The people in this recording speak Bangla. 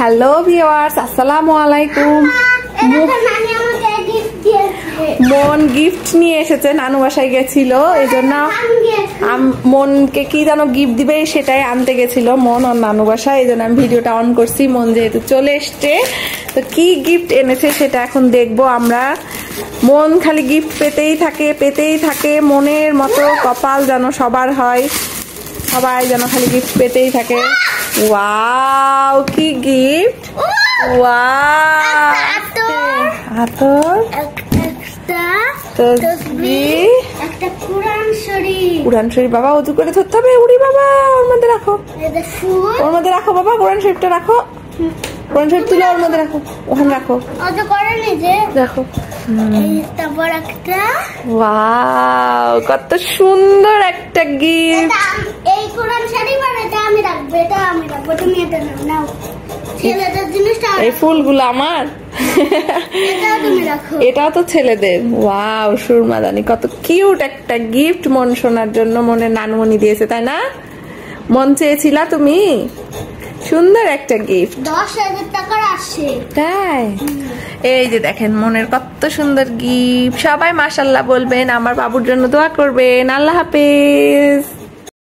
হ্যালো ভিউয়ার্স, আসসালামু আলাইকুম। মন গিফট নিয়ে এসেছে, নানু বাসায় গেছিল, এই জন্য মনকে কি যেন গিফট দিবে সেটাই আনতে গেছিল মন ওর নানু বাসায়। এই জন্য আমি ভিডিওটা অন করছি। মন যেহেতু চলে এসছে, তো কি গিফট এনেছে সেটা এখন দেখবো আমরা। মন খালি গিফট পেতেই থাকে। মনের মতো কপাল যেন সবার হয়, সবাই যেন খালি গিফট পেতেই থাকে। ওয়াও, কি গিফট! ওয়াও, আতর, তাসবিহ, একটা কুরআন শরীফ। বাবা ওযু করে ধরতে হবে। উড়ি বাবা, ওর মধ্যে রাখো, ওর মধ্যে রাখো বাবা। কুরআন শরীফটা রাখো, কুরআন শরীফ তুলে ওর মধ্যে রাখো, ওখানে রাখো। ওযু করে নিজে রাখো। তারপর একটা, ওয়াও, কত সুন্দর একটা গিফট। এই কুরআন শরীফ আর এটা আমি রাখবো, এটা আমি রাখবো, তুমি এটা নাও। ছেলেদের জিনিসটা, এই ফুলগুলো আমার, এটাও তো ছেলেদের। ওয়াও, সুরমাদানি, কত কিউট একটা গিফট মন শোনার জন্য মনের নানুমণি দিয়েছে, তাই না? মন চেয়েছিলা তুমি? সুন্দর একটা গিফট, 10,000 টাকার আসছে। তাই? এই যে দেখেন মনের কত সুন্দর গিফট। সবাই মাশাআল্লাহ বলবেন, আমার বাবুর জন্য দোয়া করবেন। আল্লাহ হাফেজ।